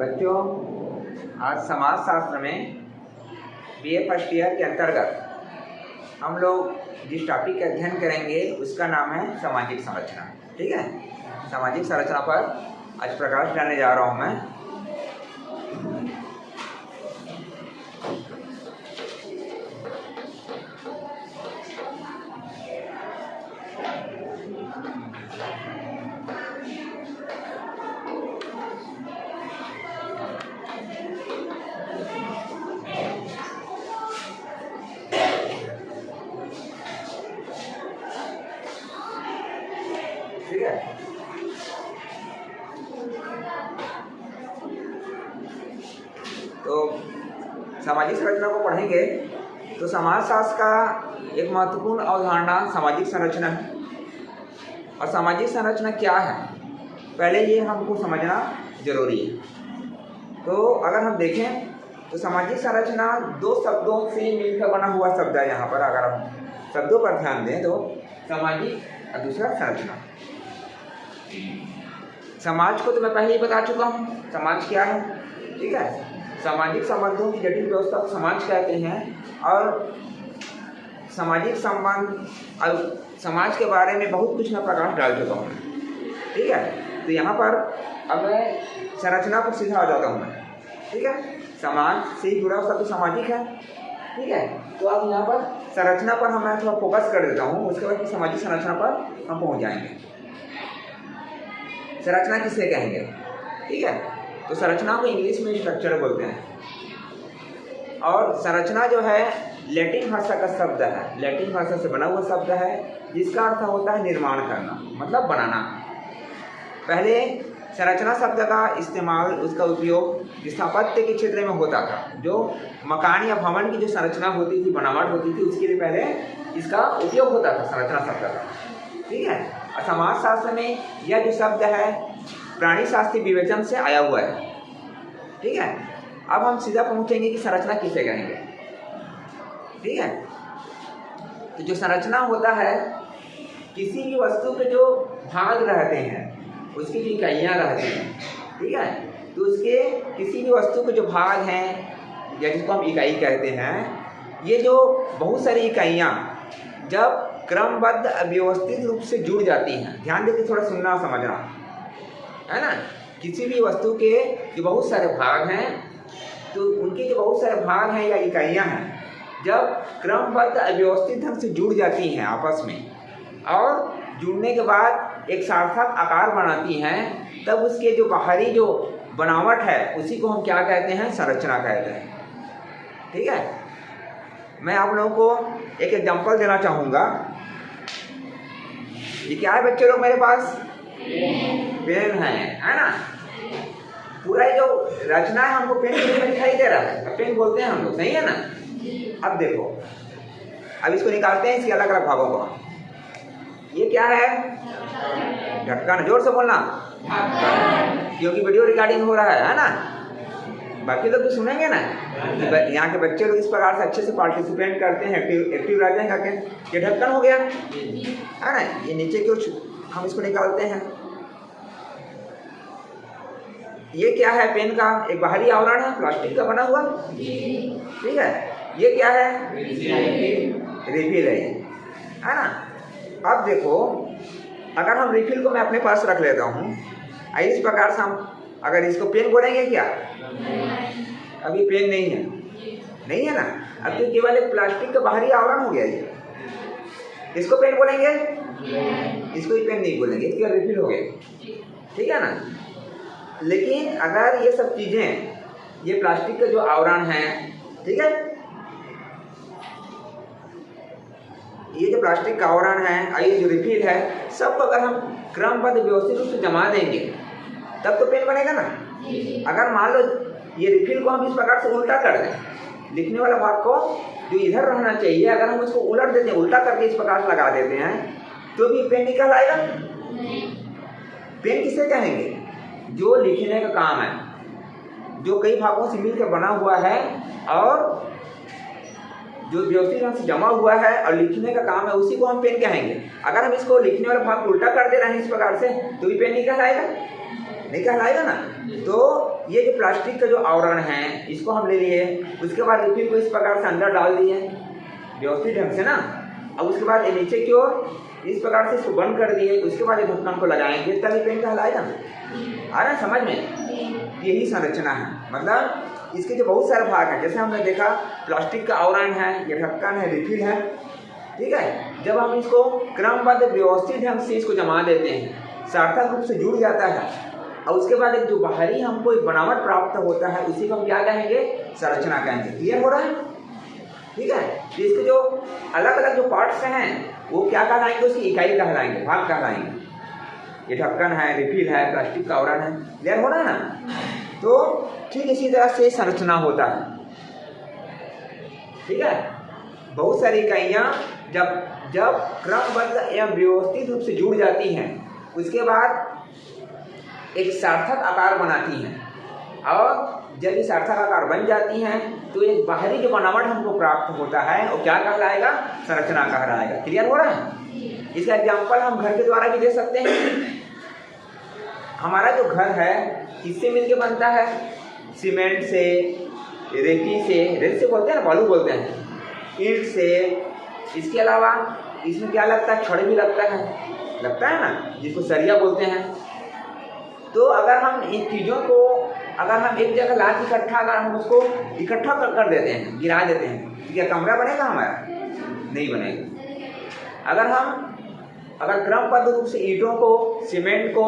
बच्चों, आज समाज शास्त्र में बीए फर्स्ट ईयर के अंतर्गत हम लोग जिस टॉपिक का अध्ययन करेंगे उसका नाम है सामाजिक संरचना। ठीक है, सामाजिक संरचना पर आज प्रकाश डालने जा रहा हूँ मैं। ठीक है, तो सामाजिक संरचना को पढ़ेंगे तो समाज शास्त्र का एक महत्वपूर्ण अवधारणा सामाजिक संरचना है। और सामाजिक संरचना क्या है, पहले ये हमको समझना जरूरी है। तो अगर हम देखें तो सामाजिक संरचना दो शब्दों से मिलकर बना हुआ शब्द है। यहाँ पर अगर हम शब्दों पर ध्यान दें तो सामाजिक और दूसरा संरचना। समाज को तो मैं पहले ही बता चुका हूँ, समाज क्या है। ठीक है, सामाजिक संबंधों की जटिल व्यवस्था को समाज कहते हैं। और सामाजिक संबंध और समाज के बारे में बहुत कुछ मैं प्रकाश डाल चुका हूँ। ठीक है, तो यहाँ पर अब मैं संरचना पर सीधा आ जाता हूँ मैं। ठीक है, समाज से जुड़ा हुआ शब्द सामाजिक है। ठीक है, तो अब यहाँ पर संरचना पर मैं थोड़ा फोकस कर देता हूँ, उसके बाद सामाजिक संरचना पर हम पहुँच जाएंगे। संरचना किसे कहेंगे? ठीक है, तो संरचना को इंग्लिश में स्ट्रक्चर बोलते हैं। और संरचना जो है लैटिन भाषा का शब्द है, लैटिन भाषा से बना हुआ शब्द है, जिसका अर्थ होता है निर्माण करना, मतलब बनाना। पहले संरचना शब्द का इस्तेमाल, उसका उपयोग स्थापत्य के क्षेत्र में होता था। जो मकान या भवन की जो संरचना होती थी, बनावट होती थी, उसके लिए पहले इसका उपयोग होता था संरचना शब्द का। ठीक है, और समाज शास्त्र में यह जो शब्द है प्राणी शास्त्रीय विवेचन से आया हुआ है। ठीक है, अब हम सीधा पहुंचेंगे कि संरचना किसे कहेंगे। ठीक है, तो जो संरचना होता है किसी भी वस्तु के जो भाग रहते हैं, उसकी जो इकाइयाँ रहती हैं। ठीक है, तो उसके किसी भी वस्तु के जो भाग हैं या जिसको हम इकाई कहते हैं, ये जो बहुत सारी इकाइयाँ जब क्रमबद्ध अव्यवस्थित रूप से जुड़ जाती हैं, ध्यान देकर थोड़ा सुनना समझना है ना। किसी भी वस्तु के जो बहुत सारे भाग हैं, तो उनके जो बहुत सारे भाग हैं या इकाइयां हैं, जब क्रमबद्ध अव्यवस्थित ढंग से जुड़ जाती हैं आपस में और जुड़ने के बाद एक सार्थक आकार बनाती हैं, तब उसके जो बाहरी जो बनावट है उसी को हम क्या कहते हैं? संरचना कहते हैं। ठीक है, मैं आप लोगों को एक एग्जांपल देना चाहूँगा। ये क्या है बच्चे लोग? मेरे पास पेन है ना। पूरा जो रचना है हमको पेन के रूप में दिखाई दे रहा है, पेन बोलते हैं हम लोग, सही है ना। अब देखो, अब इसको निकालते हैं, इसके अलग अलग भागों को। ये क्या है? ढक्कन। जोर से बोलना, क्योंकि वीडियो रिकॉर्डिंग हो रहा है ना। बाकी लोग तो सुनेंगे ना। यहाँ के बच्चे लोग इस प्रकार से अच्छे से पार्टिसिपेट करते हैं, एक्टिव रहते हैं करके। ये ढक्कन हो गया है ना। ये नीचे क्यों हम इसको निकालते हैं? ये क्या है? पेन का एक बाहरी आवरण है, प्लास्टिक का बना हुआ। ठीक है, ये क्या है? रिफिल है ना। अब देखो, अगर हम रिफिल को मैं अपने पास रख लेता हूँ, इस प्रकार से हम अगर इसको पेन बोलेंगे क्या? अभी पेन नहीं है ना। अब तो केवल एक प्लास्टिक का बाहरी आवरण हो गया ये। इसको पेन बोलेंगे? इसको ही पेन नहीं बोलेंगे, इसके रिफिल हो गए। ठीक है ना। लेकिन अगर ये सब चीजें, ये प्लास्टिक का जो आवरण है, ठीक है, ये जो प्लास्टिक का आवरण है और ये जो रिफिल है, सबको अगर हम क्रमबद्ध व्यवस्थित रूप से जमा देंगे तब तो पेन बनेगा ना। अगर मान लो ये रिफिल को हम इस प्रकार से उल्टा कर दें, लिखने वाला भाग को जो इधर रहना चाहिए, अगर हम उसको उलट देते हैं, उल्टा करके इस प्रकार से लगा देते हैं, तो भी पेन निकल आएगा। पेन किसे कहेंगे? जो लिखने का काम है, जो कई भागों से मिलकर बना हुआ है और जो व्यवस्थित ढंग से जमा हुआ है और लिखने का काम है, उसी को हम पेन कहेंगे। अगर हम इसको लिखने वाला भाग उल्टा कर दे रहे हैं इस प्रकार से, तो भी पेन निकल आएगा। नहीं कहलाएगा ना। तो ये जो प्लास्टिक का जो आवरण है इसको हम ले लिए, उसके बाद रिफिल को इस प्रकार से अंदर डाल दिए व्यवस्थित ढंग से ना। अब उसके बाद ये नीचे की ओर इस प्रकार से इसको बंद कर दिए, उसके बाद ये ढक्कन को लगाएंगे तभी पेन कहलाएगा ना। आ रहा है समझ में? यही संरचना है, मतलब इसके जो बहुत सारे भाग हैं, जैसे हमने देखा प्लास्टिक का आवरण है, ये ढक्कन है, रिफिल है, ठीक है। जब हम इसको क्रमबद्ध व्यवस्थित ढंग से इसको जमा देते हैं, सार्थक रूप से जुड़ जाता है, और उसके बाद एक जो बाहरी हमको एक बनावट प्राप्त होता है, उसी को हम क्या कहेंगे? संरचना कहेंगे। क्लियर हो रहा है? ठीक है। तो इसके जो अलग अलग जो पार्ट्स हैं वो क्या कहलाएंगे? उसकी इकाई कहलाएंगे, भाग कहलाएंगे। ये ढक्कन है, रिफिल है, प्लास्टिक का आवरण है। क्लियर हो रहा है ना? तो ठीक इसी तरह से संरचना होता है, ठीक है। बहुत सारी इकाइयाँ जब क्रमबद्ध एवं व्यवस्थित रूप से जुड़ जाती हैं, उसके बाद एक सार्थक आकार बनाती हैं, और जब ये सार्थक आकार बन जाती हैं तो एक बाहरी जो बनावट हमको प्राप्त होता है वो क्या कहलाएगा? संरचना कहलाएगा। क्लियर हो रहा है? इसका एग्जाम्पल हम घर के द्वारा भी दे सकते हैं। हमारा जो घर है किससे मिलके बनता है? सीमेंट से, रेती से, रेत से बोलते हैं ना, बालू बोलते हैं, ईंट से, इसके अलावा इसमें क्या लगता है? छड़ भी लगता है ना, जिसको सरिया बोलते हैं। तो अगर हम इन चीज़ों को अगर हम एक जगह ला के अगर हम उसको इकट्ठा कर देते हैं, गिरा देते हैं, तो क्या कमरा बनेगा हमारा? नहीं बनेगा। अगर क्रमबद्ध रूप से ईंटों को, सीमेंट को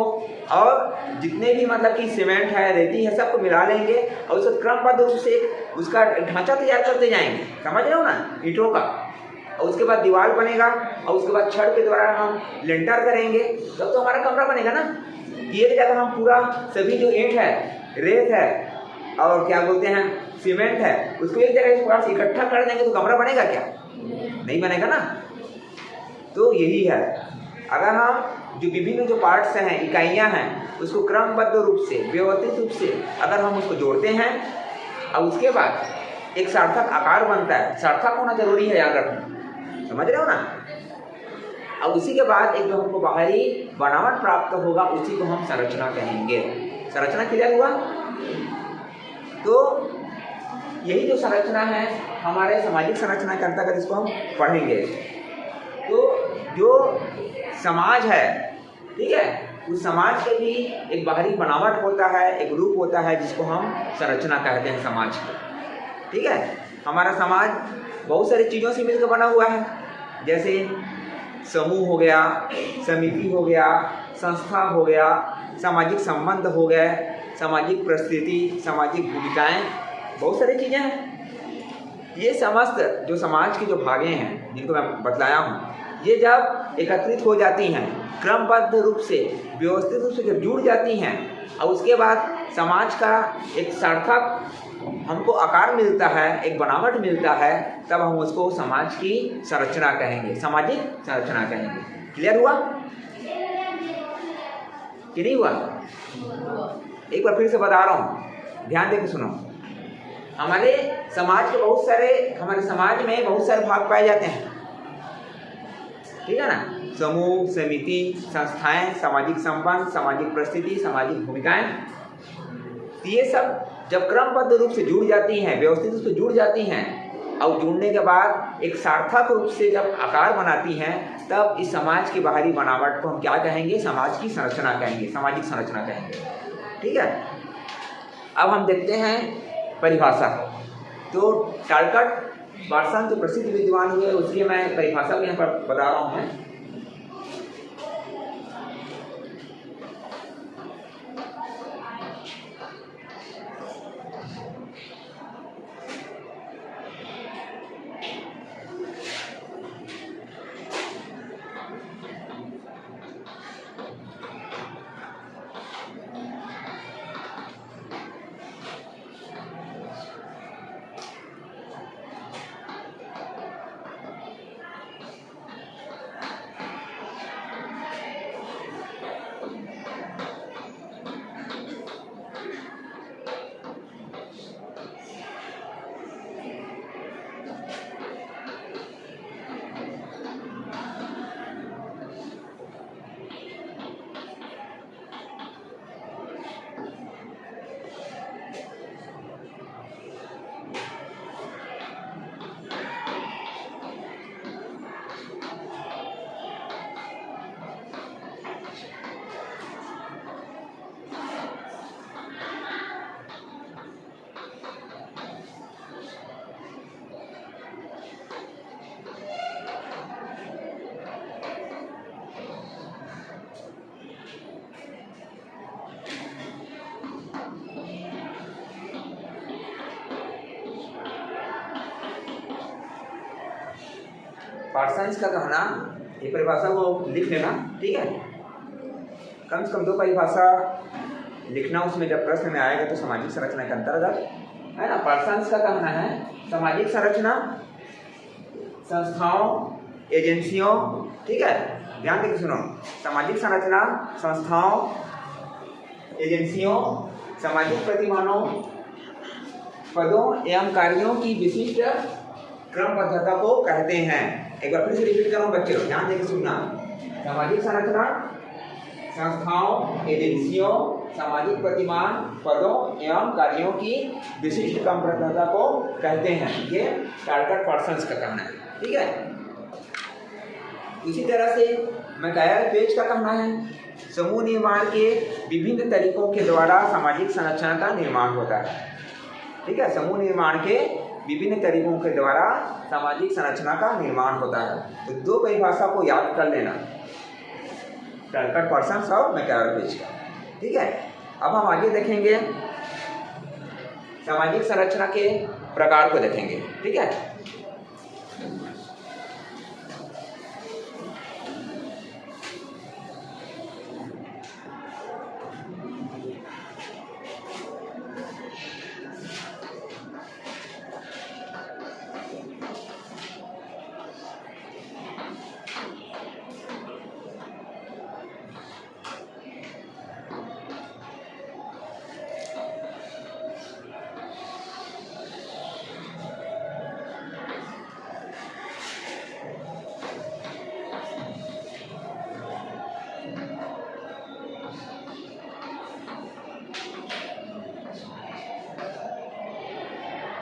और जितने भी मतलब कि सीमेंट है, रेती है, सबको मिला लेंगे और उसको क्रमबद्ध रूप से उसका ढांचा तैयार करते जाएंगे, समझ रहे हो ना, ईंटों का। और उसके बाद दीवार बनेगा और उसके बाद छड़ के द्वारा हम लेंटर करेंगे, तब तो हमारा कमरा बनेगा ना। ये जगह हम पूरा सभी जो ईंट है, रेत है और क्या बोलते हैं सीमेंट है, उसको एक जगह पूरा इकट्ठा कर देंगे तो कमरा बनेगा क्या? नहीं बनेगा ना। तो यही है, अगर हम जो विभिन्न जो पार्ट्स हैं, इकाइयां हैं, उसको क्रमबद्ध रूप से, व्यवस्थित रूप से अगर हम उसको जोड़ते हैं और उसके बाद एक सार्थक आकार बनता है, सार्थक होना जरूरी है, याद रखना, समझ रहे हो ना। और उसी के बाद एक जो हमको बाहरी बनावट प्राप्त होगा उसी को हम संरचना कहेंगे। संरचना क्लियर हुआ? तो यही जो संरचना है हमारे सामाजिक संरचना के अंतर्गत इसको हम पढ़ेंगे। तो जो समाज है, ठीक है, उस समाज के भी एक बाहरी बनावट होता है, एक रूप होता है जिसको हम संरचना कहते हैं समाज की, ठीक है। हमारा समाज बहुत सारी चीज़ों से मिलकर बना हुआ है, जैसे समूह हो गया, समिति हो गया, संस्था हो गया, सामाजिक संबंध हो गए, सामाजिक परिस्थिति, सामाजिक भूमिकाएं, बहुत सारी चीज़ें हैं। ये समस्त जो समाज के जो भागे हैं जिनको मैं बतलाया हूँ, ये जब एकत्रित हो जाती हैं, क्रमबद्ध रूप से, व्यवस्थित रूप से जब जुड़ जाती हैं और उसके बाद समाज का एक सार्थक हमको आकार मिलता है, एक बनावट मिलता है, तब हम उसको समाज की संरचना कहेंगे, सामाजिक संरचना कहेंगे। क्लियर हुआ कि नहीं हुआ? एक बार फिर से बता रहा हूँ, ध्यान देकर सुनो। हमारे समाज में बहुत सारे भाग पाए जाते हैं, ठीक है ना। समूह, समिति, संस्थाएं, सामाजिक संबंध, सामाजिक परिस्थिति, सामाजिक भूमिकाएं, ये सब जब क्रमबद्ध रूप से जुड़ जाती हैं, व्यवस्थित रूप से जुड़ जाती हैं और जुड़ने के बाद एक सार्थक रूप से जब आकार बनाती हैं, तब इस समाज की बाहरी बनावट को हम क्या कहेंगे? समाज की संरचना कहेंगे, सामाजिक संरचना कहेंगे, ठीक है। अब हम देखते हैं परिभाषा। तो टालकट वाटसन जो प्रसिद्ध विद्वान हुए, उसलिए मैं परिभाषा को यहाँ पर बता रहा हूँ। पार्सन्स का कहना, ये परिभाषा को लिख लेना, ठीक है। कम से कम 2 परिभाषा लिखना, उसमें जब प्रश्न में आएगा तो सामाजिक संरचना के अंतर्गत, है ना। पार्सन्स का कहना है सामाजिक संरचना संस्थाओं, एजेंसियों, ठीक है, ध्यान देकर सुनो। सामाजिक संरचना संस्थाओं, एजेंसियों, सामाजिक प्रतिमानों, पदों एवं कार्यों की विशिष्ट क्रमबद्धता को कहते हैं। एक बार फिर से रिपीट करूं बच्चों, ध्यान देकर सुनना। सामाजिक संरचना संस्थाओं, एजेंसियों, सामाजिक प्रतिमान, पदों एवं कार्यों की विशिष्ट क्रमबद्धता को कहते हैं। ये टारगेट पर्सन्स का कहना है, ठीक है। इसी तरह से मैकायर पेज का कहना है समूह निर्माण के विभिन्न तरीकों के द्वारा सामाजिक संरचना का निर्माण होता है, ठीक है। समूह निर्माण के विभिन्न तरीकों के द्वारा सामाजिक संरचना का निर्माण होता है। तो 2 परिभाषा को याद कर लेना, टारगेट पर्सन्स और मैकायर पेज का, ठीक है। अब हम आगे देखेंगे सामाजिक संरचना के प्रकार को देखेंगे, ठीक है।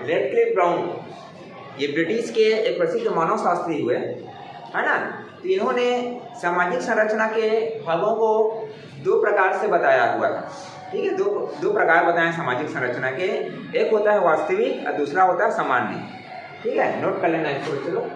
रेडक्लिफ ब्राउन ये ब्रिटिश के एक प्रसिद्ध मानव शास्त्री हुए, है ना। तो इन्होंने सामाजिक संरचना के भागों को 2 प्रकार से बताया हुआ था, ठीक है। दो प्रकार बताए सामाजिक संरचना के। एक होता है वास्तविक और दूसरा होता है सामान्य, ठीक है। नोट कर लेना इसको, चलो।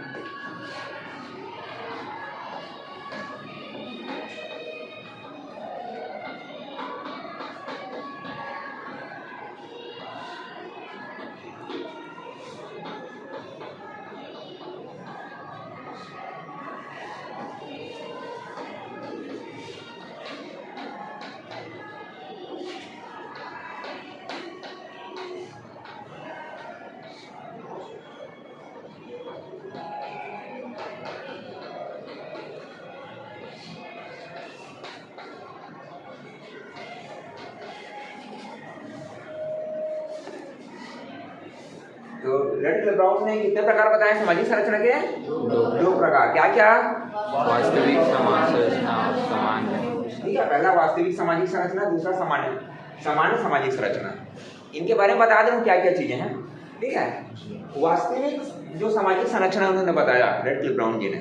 तो रेडक्लिफ ब्राउन ने कितने प्रकार बताए सामाजिक संरचना के? 2 प्रकार। क्या क्या? वास्तविक समाज संरचना और सामान्य, ठीक है। पहला वास्तविक सामाजिक संरचना, दूसरा सामान्य सामाजिक संरचना। इनके बारे में बता दूं क्या क्या चीजें हैं, ठीक है। वास्तविक जो सामाजिक संरचना उन्होंने बताया रेडक्लिफ ब्राउन जी ने,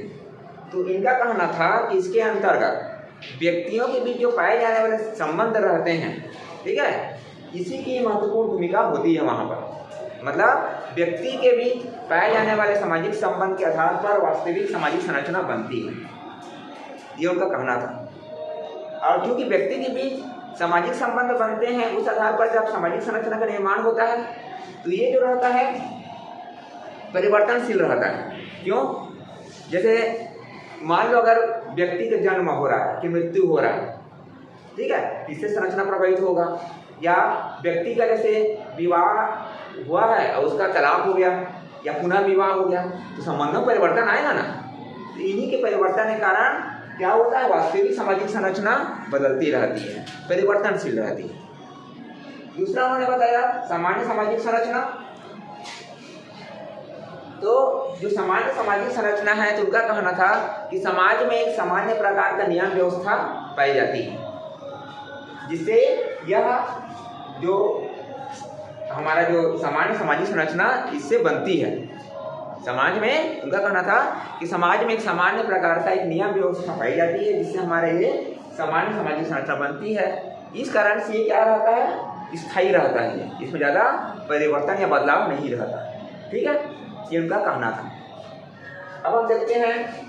तो इनका कहना था कि इसके अंतर्गत व्यक्तियों के बीच जो पाए जाने वाले संबंध रहते हैं, ठीक है, इसी की महत्वपूर्ण भूमिका होती है वहाँ पर। मतलब व्यक्ति के बीच पाए जाने वाले सामाजिक संबंध के आधार पर वास्तविक सामाजिक संरचना बनती है, ये उनका कहना था। और क्योंकि व्यक्ति के बीच सामाजिक संबंध बनते हैं, उस आधार पर जब सामाजिक संरचना का निर्माण होता है तो ये जो रहता है परिवर्तनशील रहता है। क्यों? जैसे मान लो अगर व्यक्ति का जन्म हो रहा है कि मृत्यु हो रहा है, ठीक है, इससे संरचना प्रभावित होगा। या व्यक्ति का जैसे विवाह हुआ है और उसका तलाक हो गया या पुनः विवाह हो गया, तो संबंधों में परिवर्तन आएगा ना। तो इन्हीं के परिवर्तन के कारण क्या होता है, वास्तविक सामाजिक संरचना बदलती रहती है, परिवर्तनशील रहती है। दूसरा उन्होंने बताया सामान्य सामाजिक संरचना। तो जो सामान्य सामाजिक संरचना है, तो उनका कहना था कि समाज में एक सामान्य प्रकार का नियम व्यवस्था पाई जाती है, जिससे यह जो हमारा जो सामान्य सामाजिक संरचना इससे बनती है। समाज में उनका कहना था कि समाज में एक सामान्य प्रकार का एक नियम व्यवस्था पाई जाती है, जिससे हमारे ये सामान्य सामाजिक संरचना बनती है। इस कारण से ये क्या रहता है, स्थायी रहता है, इसमें ज़्यादा परिवर्तन या बदलाव नहीं रहता, ठीक है। ये उनका कहना था। अब हम देखते हैं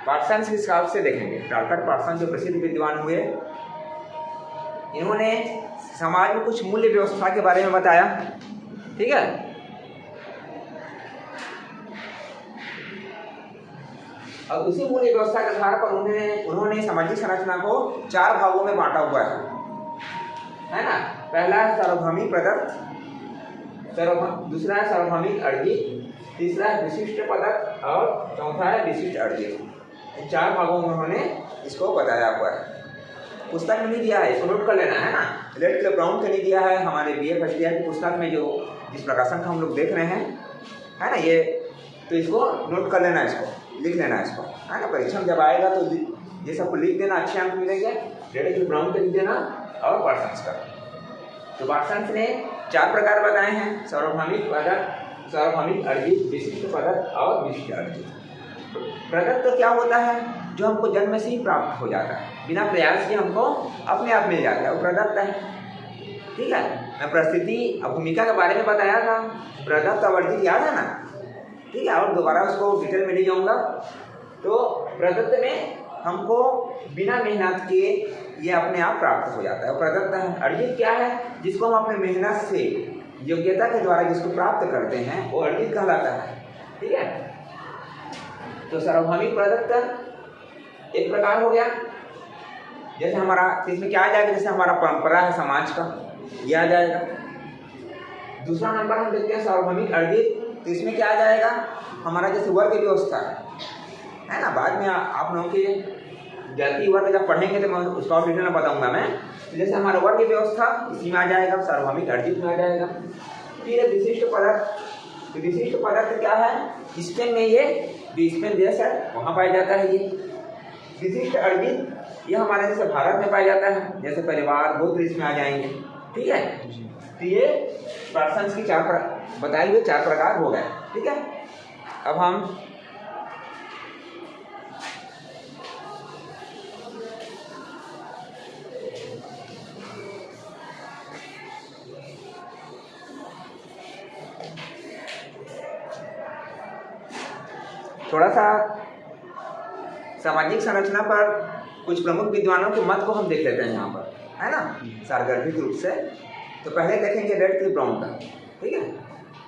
पार्सन्स के हिसाब से देखेंगे, टालकट पार्सन जो प्रसिद्ध विद्वान हुए, इन्होंने समाज में कुछ मूल्य व्यवस्था के बारे में बताया। ठीक है, और उसी मूल्य व्यवस्था के आधार पर उन्होंने सामाजिक संरचना को 4 भागों में बांटा हुआ है ना। पहला है सार्वभौमिक प्रदत्त, दूसरा है सार्वभौमिक अर्जित, तीसरा है विशिष्ट प्रदत्त और चौथा है विशिष्ट अर्जित। इन 4 भागों में उन्होंने इसको बताया हुआ है। पुस्तक में नहीं दिया है, इसको नोट कर लेना है ना। लेट क्ले ब्राउन का नहीं दिया है, हमारे BA फर्स्ट ईयर की पुस्तक में जो जिस प्रकाशन का हम लोग देख रहे हैं, है ना, ये तो इसको नोट कर लेना, इसको लिख लेना, इसको, है ना। परीक्षा में जब आएगा तो ये सबको लिख देना, अच्छे अंक मिलेंगे। लेट क्ले ब्राउन का लिख देना और पार्सन्स का। तो पार्सन्स ने 4 प्रकार बताए हैं, सार्वभौमिक प्रदत्त, सार्वभौमिक अर्जित, विशिष्ट प्रदत्त और विशिष्ट अर्जित। प्रदत्त तो क्या होता है, जो हमको जन्म से ही प्राप्त हो जाता है, बिना प्रयास के हमको अपने आप मिल जाता है, वो प्रदत्त है। ठीक है, मैं परिस्थिति और भूमिका के बारे में बताया था, प्रदत्त और अर्जित याद है ना। ठीक है, और दोबारा उसको डिटेल में नहीं जाऊँगा। तो प्रदत्त में हमको बिना मेहनत के ये अपने आप प्राप्त हो जाता है, वो प्रदत्त है। अर्जित क्या है, जिसको हम अपने मेहनत से योग्यता के द्वारा जिसको प्राप्त करते हैं, वो अर्जित कहलाता है। ठीक है, तो सार्वभौमिक प्रदत्त एक प्रकार हो गया, जैसे हमारा इसमें क्या आ जाएगा, जैसे हमारा परंपरा है समाज का, यह आ जाएगा। दूसरा नंबर हम देखते हैं सार्वभौमिक अर्जित, तो इसमें क्या आ जाएगा, हमारा जैसे वर्ग व्यवस्था है ना। बाद में आप लोगों के जाति वर्ग जब पढ़ेंगे तो मैं उसका और डिटेल में बताऊंगा मैं। तो जैसे हमारा वर्ग व्यवस्था इसी में आ जाएगा, सार्वभौमिक अर्जित में आ जाएगा। फिर विशिष्ट पदार्थ, तो विशिष्ट पदार्थ क्या है, स्पेन में ये जो स्पेन देश है वहाँ पाया जाता है ये। विशिष्ट अर्जित ये हमारे जैसे भारत में पाया जाता है, जैसे परिवार गोत्र इसमें आ जाएंगे। ठीक है, तो ये पर्सन्स की 4 बताए हुए 4 प्रकार हो गए। ठीक है, अब हम थोड़ा सा सामाजिक संरचना पर कुछ प्रमुख विद्वानों के मत को हम देख लेते हैं यहाँ पर, है ना, सारगर्भिक रूप से। तो पहले देखेंगे रेड क्लिफ ब्राउन का। ठीक है,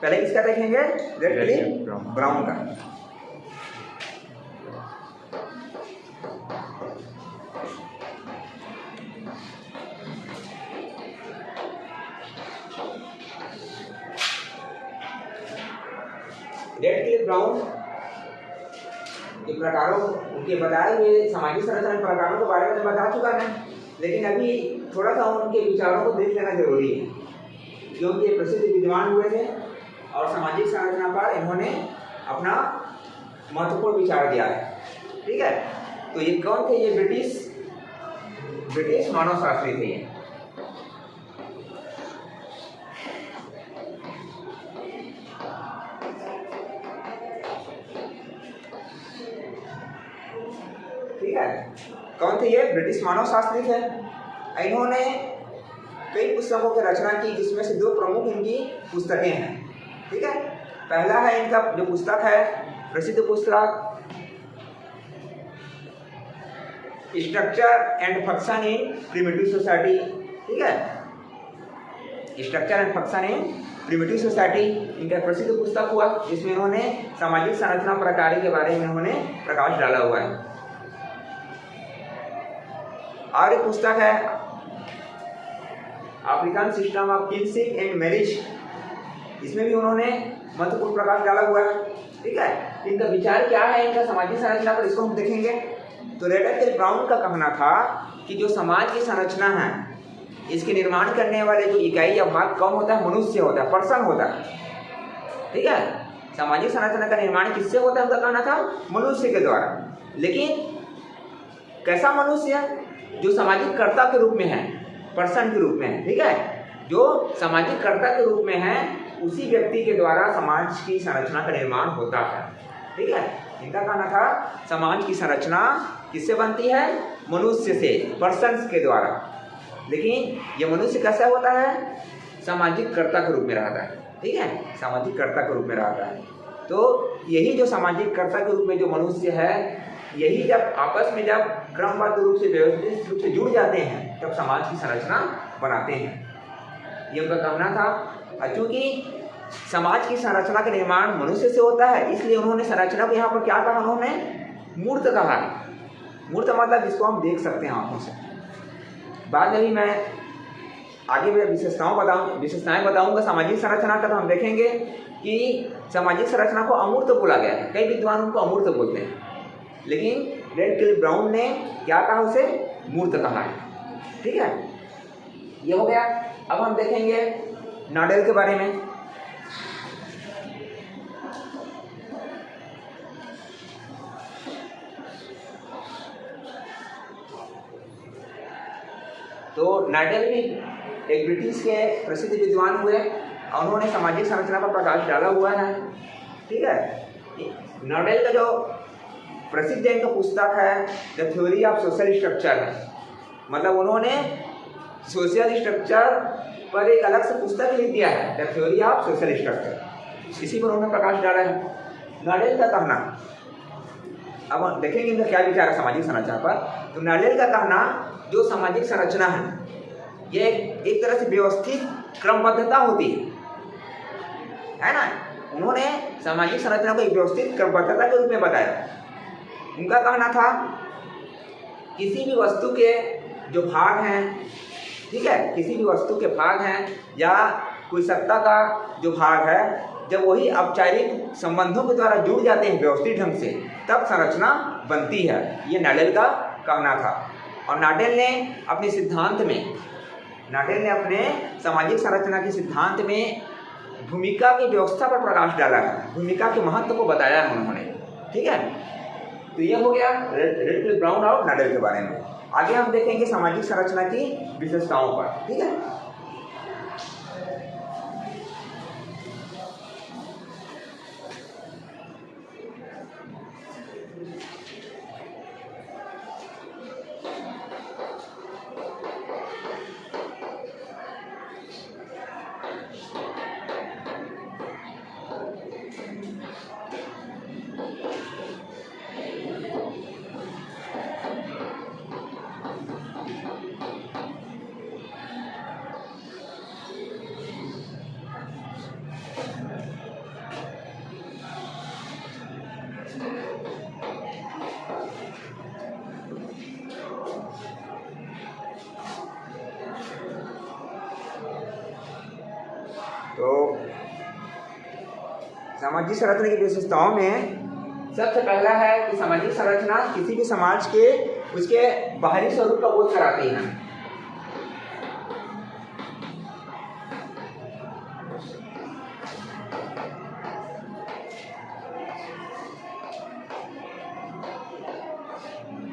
पहले किसका देखेंगे, रेड क्लिफ ब्राउन का। रेड क्लिफ ब्राउन के प्रकारों, उनके बताए हुए सामाजिक संरचना के प्रकारों के बारे में बता चुका मैं, लेकिन अभी थोड़ा सा उनके विचारों को देख लेना जरूरी है, क्योंकि ये प्रसिद्ध विद्वान हुए थे और सामाजिक संरचना पर इन्होंने अपना महत्वपूर्ण विचार दिया है। ठीक है, तो ये कौन थे, ये ब्रिटिश मानवशास्त्री थे ये। ठीक है, कौन थे ये, ब्रिटिश मानवशास्त्री थे। इन्होंने कई पुस्तकों की रचना की, जिसमें से 2 प्रमुख इनकी पुस्तकें हैं। ठीक है, पहला है इनका जो पुस्तक है, प्रसिद्ध पुस्तक structure and function in primitive society. ठीक है, structure and function in primitive society इनका प्रसिद्ध पुस्तक हुआ, जिसमें इन्होंने सामाजिक संरचना प्रकार के बारे में इन्होंने प्रकाश डाला हुआ है। और एक पुस्तक है African system of kinship and marriage, इसमें भी उन्होंने महत्वपूर्ण प्रकाश डाला हुआ है। ठीक है, इनका विचार क्या है, इनका सामाजिक संरचना पर, इसको हम देखेंगे। तो रेड क्लिफ ब्राउन का कहना था कि जो समाज की संरचना है, इसके निर्माण करने वाले जो इकाई या भाग कौन होता है, मनुष्य होता है, पर्सन होता है। ठीक है, सामाजिक संरचना का निर्माण किससे होता है, उनका कहना था मनुष्य के द्वारा। लेकिन कैसा मनुष्य, जो सामाजिक कर्ता के रूप में है, पर्सन के रूप में है। ठीक है, जो सामाजिक कर्ता के रूप में है, उसी व्यक्ति के द्वारा समाज की संरचना का निर्माण होता है। ठीक है, इनका कहना था समाज की संरचना किससे बनती है, मनुष्य से, पर्सन्स के द्वारा। लेकिन ये मनुष्य कैसा होता है, सामाजिक कर्ता के रूप में रहता है। ठीक है, सामाजिक कर्ता के रूप में रहता है। तो यही जो सामाजिक कर्ता के रूप में जो मनुष्य है, यही जब आपस में जब क्रमबद्ध रूप से व्यवस्थित रूप से जुड़ जाते हैं तब समाज की संरचना बनाते हैं, ये उनका कहना था। और चूंकि समाज की संरचना का निर्माण मनुष्य से होता है, इसलिए उन्होंने संरचना को यहाँ पर क्या कहा, उन्होंने मूर्त कहा है। मूर्त मतलब जिसको हम देख सकते हैं आंखों से। बाद में भी मैं आगे विशेषताएं बताऊंगा सामाजिक संरचना का, तो हम देखेंगे कि सामाजिक संरचना को अमूर्त बोला गया है। कई विद्वान उनको अमूर्त बोलते हैं, लेकिन रेडक्लिफ ब्राउन ने क्या कहा, उसे मूर्त कहा है। ठीक है, ये हो गया। अब हम देखेंगे नाडेल के बारे में। तो नाडेल भी एक ब्रिटिश के प्रसिद्ध विद्वान हुए और उन्होंने सामाजिक संरचना पर प्रकाश डाला हुआ है। ठीक है, नाडेल का जो प्रसिद्ध इनका पुस्तक है the theory of social structure है, मतलब उन्होंने सोशल स्ट्रक्चर पर एक अलग से पुस्तक लिख दिया है, the theory of social structure, इसी पर उन्होंने प्रकाश डाला है। नाडेल का कहना, अब देखेंगे इनका क्या विचार है सामाजिक संरचना पर। तो नाडेल का कहना, जो सामाजिक संरचना है ये एक तरह से व्यवस्थित क्रमबद्धता होती है ना। उन्होंने सामाजिक संरचना को एक व्यवस्थित क्रमबद्धता के रूप में बताया। उनका कहना था किसी भी वस्तु के जो भाग हैं, ठीक है, किसी भी वस्तु के भाग हैं या कोई सत्ता का जो भाग है, जब वही औपचारिक संबंधों के द्वारा जुड़ जाते हैं व्यवस्थित ढंग से, तब संरचना बनती है। ये नाडेल का कहना था। और नाडेल ने अपने सिद्धांत में, नाडेल ने अपने सामाजिक संरचना के सिद्धांत में भूमिका की व्यवस्था पर प्रकाश डाला है, भूमिका के महत्व को बताया है उन्होंने। ठीक है, तो ये हो गया रेडक्लिफ ब्राउन और नाडेल के बारे में। आगे हम देखेंगे सामाजिक संरचना की विशेषताओं पर। ठीक है, तो सामाजिक संरचना की विशेषताओं में सबसे पहला है कि सामाजिक संरचना किसी भी समाज के उसके बाहरी स्वरूप का बोध कराती है।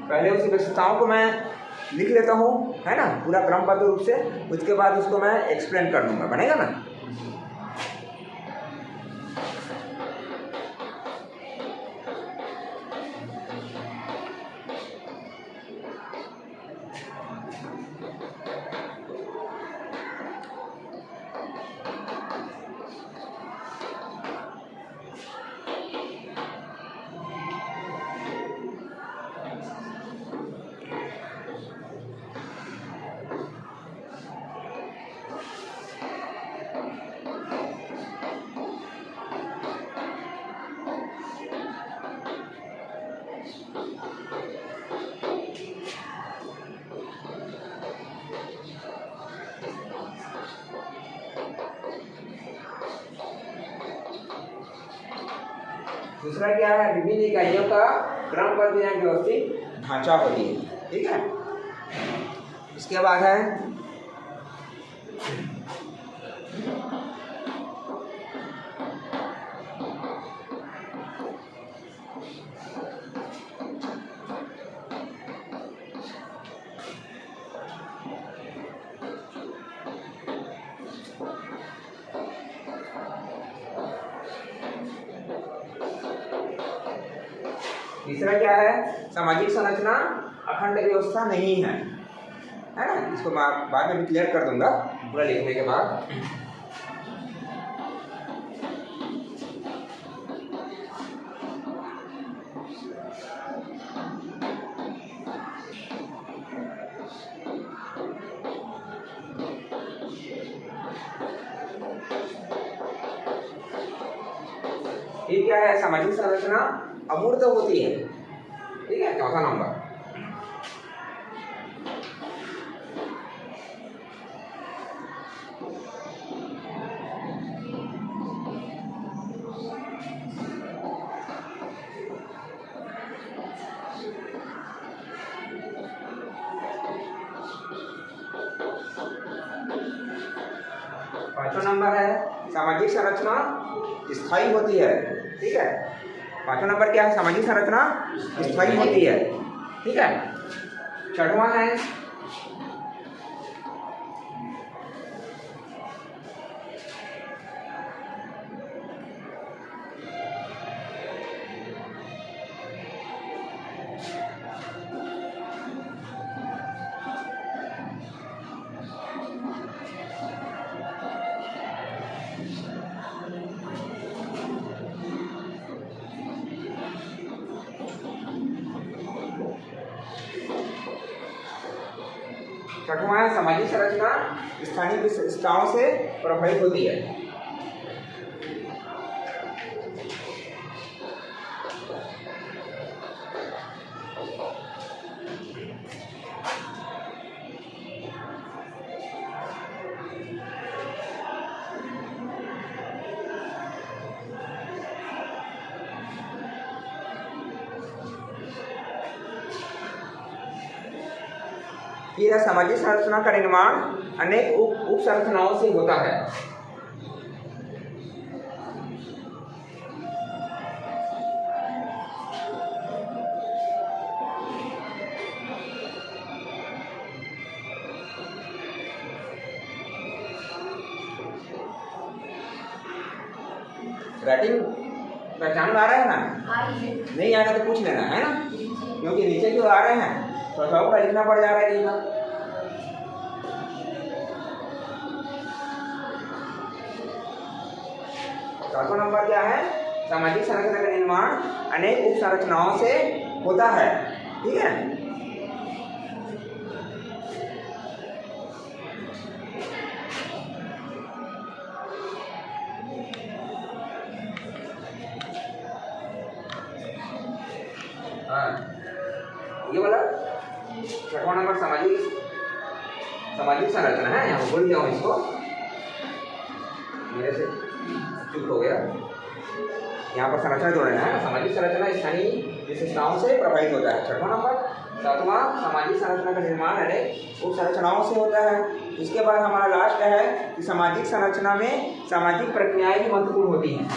पहले उसी विशेषताओं को मैं लिख लेता हूँ, है ना, पूरा क्रमबद्ध रूप से, उसके बाद उसको मैं एक्सप्लेन कर दूंगा, बनेगा ना। दूसरा क्या है, विभिन्न इकाइयों का क्रमबद्ध या व्यवस्थित ढांचा होती है। ठीक है, इसके बाद है तीसरा क्या है, सामाजिक संरचना अखंड व्यवस्था नहीं है ना। इसको बाद में भी क्लियर कर दूंगा पूरा लिखने के बाद। फिर क्या है, सामाजिक संरचना अमूर्त होती है। ठीक है, चौथा नंबर। पांचवा नंबर है सामाजिक संरचना स्थायी होती है। ठीक है, पांचवा नंबर क्या है, सामाजिक संरचना स्थायी होती है। ठीक है, छठवां है छठवां है सामाजिक संरचना स्थानीय विशेषताओं से प्रभावित होती है। फिर सामाजिक संरचना का निर्माण अनेक उप संरचनाओं से होता है। राइटिंग पहचान में आ रहा है ना? नहीं आ रहा तो पूछ लेना है ना, क्योंकि नीचे जो आ रहे हैं तो सबका लिखना पड़ जा रहा है कई बार। चौथा नंबर क्या है, सामाजिक संरचना का निर्माण अनेक उप संरचनाओं से होता है। ठीक है, ये वाला छठवां नंबर सामाजिक संरचना है। यहाँ भूल गया हूँ इसको, मेरे से चूक हो गया। यहाँ पर संरचना जोड़ना है, सामाजिक संरचना स्थानीय विशेषताओं से प्रभावित होता है। छठवां नंबर। सातवां, सामाजिक संरचना का निर्माण अनेक उप संरचनाओं से होता है। इसके बाद हमारा लास्ट है कि सामाजिक संरचना में सामाजिक प्रक्रियाएं भी महत्वपूर्ण होती हैं।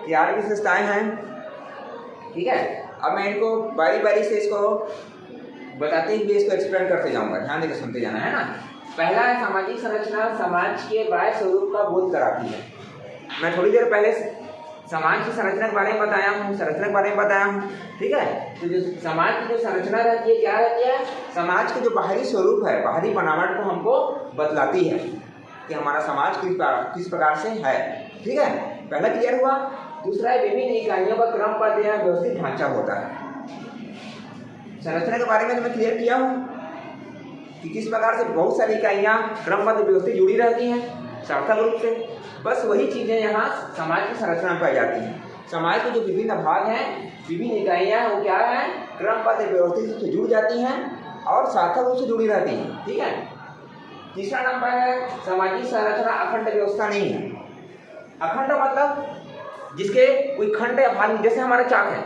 चार विशेषताएं हैं। ठीक है, अब मैं इनको बारी बारी से इसको बताते हुए इसको एक्सप्लेन करते जाऊंगा, ध्यान देकर सुनते जाना है ना। पहला है सामाजिक संरचना समाज के बाह्य स्वरूप का बोध कराती है। मैं थोड़ी देर पहले समाज की संरचना के बारे में बताया हूँ, संरचना के बारे में बताया हूँ। ठीक है, तो जो समाज की जो संरचना रहती है, क्या रहती है, समाज के जो बाहरी स्वरूप है, बाहरी बनावट को हमको बतलाती है कि हमारा समाज किस प्रकार से है। ठीक है, पहला क्लियर हुआ। दूसरा है विभिन्न इकाइयों का क्रमबद्ध या व्यवस्थित ढांचा होता है। संरचना के बारे में तो मैं क्लियर किया हूँ कि किस प्रकार से बहुत सारी इकाइयाँ क्रमबद्ध व्यवस्थित जुड़ी रहती हैं सार्थक रूप से। बस वही चीज़ें यहाँ समाज की संरचना में पाई जाती हैं। समाज के जो विभिन्न भाग हैं, विभिन्न इकाइयाँ, वो क्या है, क्रमबद्ध व्यवस्थित से जुड़ जाती हैं और सार्थक रूप से जुड़ी रहती हैं। ठीक है। तीसरा नंबर है सामाजिक संरचना अखंड व्यवस्था नहीं है। अखंड मतलब जिसके कोई खंड या भाग, जैसे हमारा चाक है,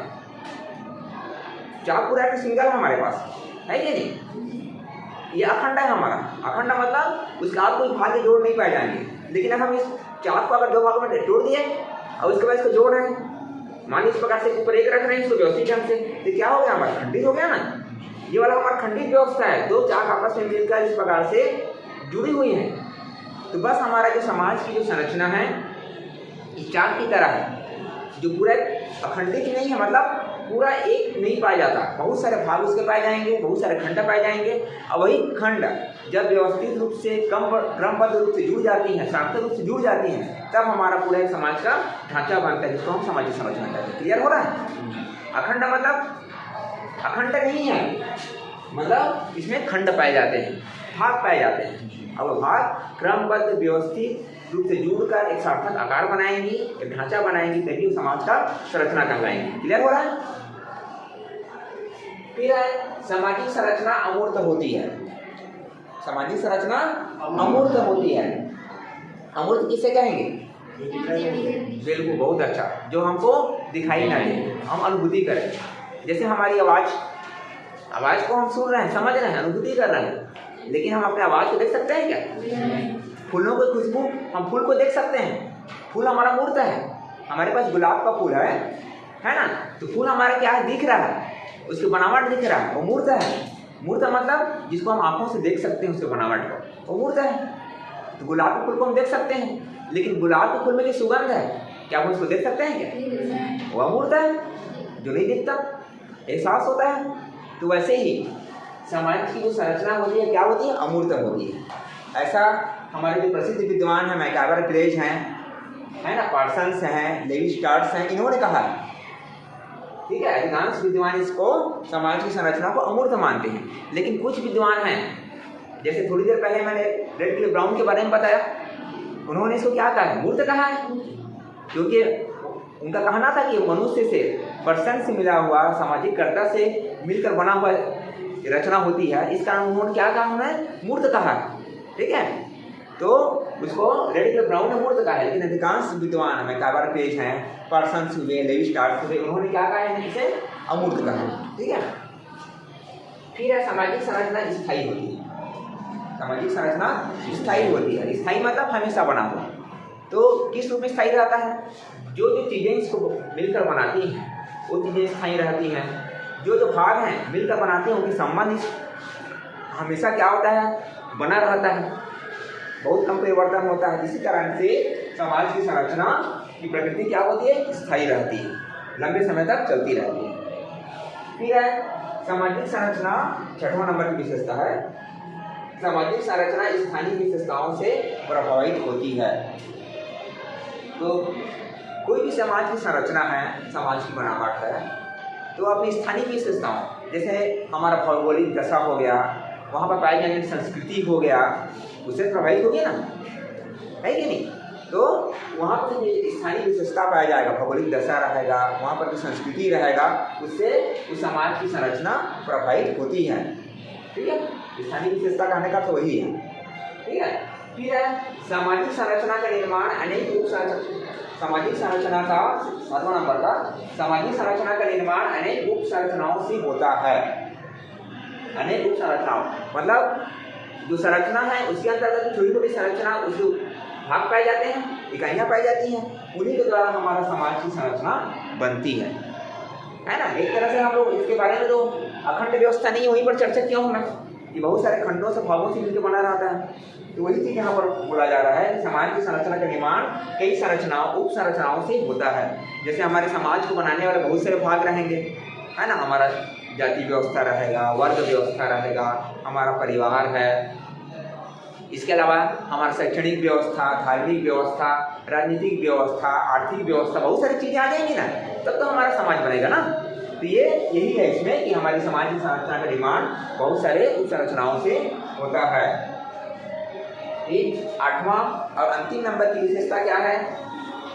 चाक पूरा एक सिंगल है हमारे पास, है कि नहीं, ये अखंड है हमारा। अखंड मतलब उसके आप कोई भाग के जोड़ नहीं पाए जाएंगे। लेकिन अगर हम इस चाक को अगर दो भागों में तोड़ दिए और उसके बाद इसको जोड़ रहे हैं, मान इस प्रकार से ऊपर एक रख रहे हैं इसको व्यवस्थित ढंग से, तो क्या हो गया, हमारा खंडित हो गया ना। ये वाला हमारा खंडित व्यवस्था है। दो चाक आपस में मिलकर इस प्रकार से जुड़ी हुई हैं, तो बस हमारा जो समाज की जो संरचना है इस चार्ट की तरह है, जो पूरा अखंडित नहीं है, मतलब पूरा एक नहीं पाया जाता, बहुत सारे भाग उसके पाए जाएंगे, बहुत सारे खंड पाए जाएंगे। और वही खंड जब व्यवस्थित रूप से क्रमबद्ध रूप से जुड़ जाती हैं, सार्थक रूप से जुड़ जाती हैं, तब हमारा पूरा एक समाज का ढांचा बनता है, जिसको हम सामाजिक संरचना कहते हैं। क्लियर हो रहा है? अखंड मतलब अखंड नहीं है, मतलब इसमें खंड पाए जाते हैं, भाग पाए जाते हैं। अब भाग क्रमबद्ध व्यवस्थित रूप से जुड़कर एक सार्थक आकार बनाएंगी, एक ढांचा बनाएंगी, तभी समाज का संरचना कहलाएंगी। क्लियर हो रहा है? फिर है सामाजिक संरचना अमूर्त होती है। सामाजिक संरचना अमूर्त होती है। अमूर्त किसे कहेंगे? बिल्कुल, बहुत अच्छा, जो हमको दिखाई ना दे, हम अनुभूति करें। जैसे हमारी आवाज़ को हम सुन रहे हैं, समझ रहे हैं, अनुभूति कर रहे हैं, लेकिन हम अपने आवाज़ को देख सकते हैं क्या? फूलों की खुशबू, हम फूल को देख सकते हैं, फूल हमारा मूर्त है। हमारे पास गुलाब का फूल है ना, तो फूल हमारा क्या है? दिख रहा है, उसकी बनावट दिख रहा है, वो मूर्त है। मूर्त मतलब जिसको हम आंखों से देख सकते हैं, उसके बनावट को, वो मूर्त है। तो गुलाब के फूल को हम देख सकते हैं, लेकिन गुलाब के फूल में जो सुगंध है, क्या हम उसको देख सकते हैं क्या? वह मूर्त है, जो नहीं दिखता, एहसास होता है। तो वैसे ही समाज की जो संरचना होती है, क्या होती है? अमूर्त होती है। ऐसा हमारे जो प्रसिद्ध विद्वान हैं, मैकाइवर क्लेज हैं, है ना, पार्सन्स हैं, लेवी स्ट्राउस हैं, इन्होंने कहा है, ठीक है, अधिकांश विद्वान इसको समाज की संरचना को अमूर्त मानते हैं। लेकिन कुछ विद्वान हैं, जैसे थोड़ी देर पहले मैंने रेडक्लिफ ब्राउन के बारे में बताया, उन्होंने इसको क्या कहा है? मूर्त कहा है, क्योंकि उनका कहना था कि मनुष्य से, पर्सन से मिला हुआ, सामाजिक कर्ता से मिलकर बना हुआ रचना होती है। इस कारण उन्होंने क्या कहा? उन्होंने मूर्त कहा, ठीक है। तो उसको रेडक्लिफ ब्राउन ने मूर्त कहा है, लेकिन अधिकांश विद्वान, मैकाइवर क्लेज हैं, पार्सन्स हुए, लेवी स्ट्राउस हुए, उन्होंने क्या कहा है? इसे अमूर्त कहा, ठीक है। फिर है सामाजिक संरचना स्थायी होती है। सामाजिक संरचना स्थायी होती है। स्थायी मतलब हमेशा बना हुआ। तो किस रूप में स्थायी रहता है? जो चीज़ें इसको मिलकर बनाती हैं वो चीज़ें स्थायी रहती हैं। जो भाग हैं मिलकर बनाते हैं, उनके संबंध हमेशा क्या होता है? बना रहता है, बहुत कम परिवर्तन होता है। इसी कारण से समाज की संरचना की प्रकृति क्या होती है? स्थायी रहती है, लंबे समय तक चलती रहती है। फिर है सामाजिक संरचना, 6वां नंबर की विशेषता है, सामाजिक संरचना स्थानीय विशेषताओं से प्रभावित होती है। तो कोई भी समाज की संरचना है, समाज की बनावट है, तो अपनी स्थानीय विशेषताओं, जैसे हमारा भौगोलिक दशा हो गया, वहाँ पर पाई जाने वाली संस्कृति हो गया, उससे प्रभावित होगी ना, है कि नहीं? तो वहाँ पर जो स्थानीय विशेषता पाया जाएगा, भौगोलिक दशा रहेगा, वहाँ पर जो संस्कृति रहेगा, उससे उस समाज की संरचना प्रभावित होती है, ठीक है। स्थानीय विशेषता कहने का तो वही है, ठीक है। फिर है सामाजिक संरचना का निर्माण अनेक उप सामाजिक संरचना का 7वां नंबर का, सामाजिक संरचना का निर्माण अनेक उप संरचनाओं से होता है। अनेक उप संरचनाओं मतलब जो संरचना है उसके अंतर्गत छोटी छोटी संरचना, उसके भाग पाए जाते हैं, इकाइयाँ पाई जाती हैं, उन्हीं के द्वारा हमारा समाज की संरचना बनती है ना। एक तरह से हम लोग इसके बारे में, तो अखंड व्यवस्था नहीं, वहीं पर चर्चा क्यों होना, ये बहुत सारे खंडों से, भागों से मिलकर बना रहता है। तो वही चीज़ यहाँ पर बोला जा रहा है, समाज की संरचना का निर्माण कई संरचनाओं, उप संरचनाओं से होता है। जैसे हमारे समाज को बनाने वाले बहुत सारे भाग रहेंगे, है ना, हमारा जाति व्यवस्था रहेगा, वर्ग व्यवस्था रहेगा, हमारा परिवार है, इसके अलावा हमारा शैक्षणिक व्यवस्था, धार्मिक व्यवस्था, राजनीतिक व्यवस्था, आर्थिक व्यवस्था, बहुत सारी चीज़ें आ जाएंगी ना, तब तो हमारा समाज बनेगा ना। तो ये यही है इसमें कि हमारी समाज की संरचना का निर्माण बहुत सारे उप संरचनाओं से होता है। ठीक, 8वां और अंतिम नंबर की विशेषता क्या है?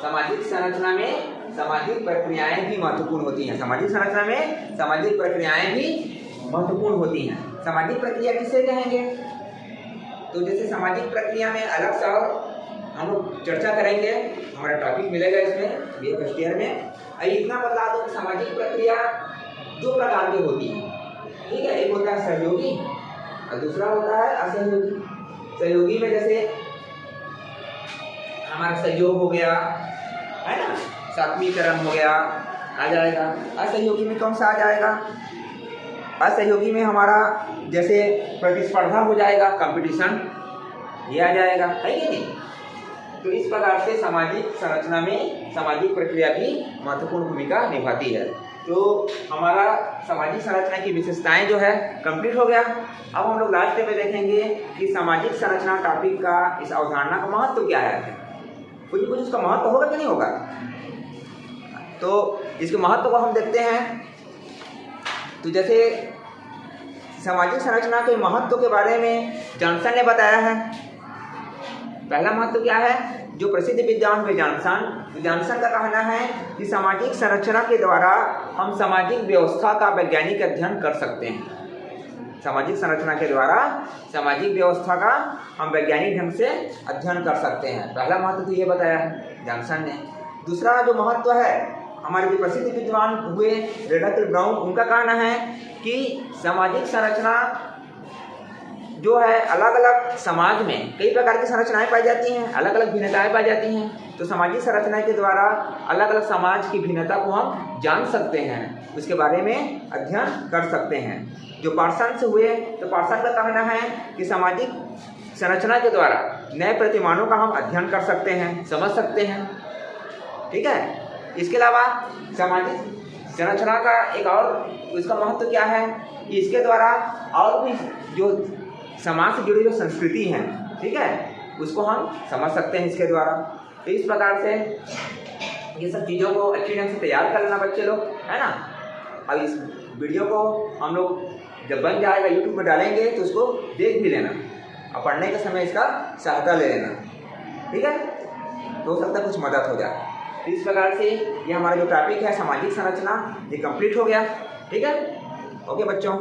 सामाजिक संरचना में सामाजिक प्रक्रियाएं भी महत्वपूर्ण होती हैं। सामाजिक संरचना में सामाजिक प्रक्रियाएं भी महत्वपूर्ण होती हैं। सामाजिक प्रक्रिया किसे कहेंगे? तो जैसे सामाजिक प्रक्रिया में अलग सा हम लोग चर्चा करेंगे, हमारा टॉपिक मिलेगा इसमें BA फर्स्ट ईयर में। इतना बता दो कि सामाजिक प्रक्रिया 2 प्रकार की होती है, ठीक है। एक होता है सहयोगी और दूसरा होता है असहयोगी। सहयोगी में जैसे हमारा सहयोग हो गया, है ना, सात्मीकरण हो गया, आ जाएगा। असहयोगी में कौन सा आ जाएगा? असहयोगी में हमारा जैसे प्रतिस्पर्धा हो जाएगा, कंपटीशन, ये आ जाएगा, है कि नहीं। तो इस प्रकार से सामाजिक संरचना में सामाजिक प्रक्रिया भी महत्वपूर्ण भूमिका निभाती है। तो हमारा सामाजिक संरचना की विशेषताएं जो है कंप्लीट हो गया। अब हम लोग लास्ट में देखेंगे कि सामाजिक संरचना टॉपिक का, इस अवधारणा का महत्व क्या है। कुछ उसका महत्व होगा कि नहीं होगा। तो इसके महत्व को हम देखते हैं। तो जैसे सामाजिक संरचना के महत्व के बारे में जॉनसन ने बताया है। पहला महत्व क्या है, जो प्रसिद्ध विद्वान जॉनसन का कहना है कि सामाजिक संरचना के द्वारा हम सामाजिक व्यवस्था का वैज्ञानिक अध्ययन कर सकते हैं। सामाजिक संरचना के द्वारा सामाजिक व्यवस्था का हम वैज्ञानिक ढंग से अध्ययन कर सकते हैं। पहला महत्व तो ये बताया है जॉनसन ने। दूसरा जो महत्व है, हमारे जो प्रसिद्ध विद्वान हुए रेडाकल ब्राउन, उनका कहना है कि सामाजिक संरचना जो है अलग अलग समाज में कई प्रकार की संरचनाएं पाई जाती हैं, अलग अलग भिन्नताएं पाई जाती हैं। तो सामाजिक संरचना के द्वारा अलग अलग समाज की भिन्नता को हम जान सकते हैं, उसके बारे में अध्ययन कर सकते हैं। जो पार्सन से हुए, तो पार्सन का कहना है कि सामाजिक संरचना के द्वारा नए प्रतिमानों का हम अध्ययन कर सकते हैं, समझ सकते हैं। ठीक है। इसके अलावा सामाजिक संरचना का एक और इसका महत्व क्या है कि इसके द्वारा और भी जो समाज से जुड़ी जो संस्कृति हैं, ठीक है, उसको हम समझ सकते हैं इसके द्वारा। तो इस प्रकार से ये सब चीज़ों को अच्छी ढंग से तैयार कर लेना बच्चे लोग, है ना। अब इस वीडियो को हम लोग जब बन जाएगा यूट्यूब पर डालेंगे तो उसको देख भी लेना और पढ़ने के समय इसका सहायता ले लेना, ठीक है। तो हो सकता है कुछ मदद हो जाए। तो इस प्रकार से ये हमारा जो टॉपिक है सामाजिक संरचना, ये कंप्लीट हो गया। ठीक है, ओके बच्चों।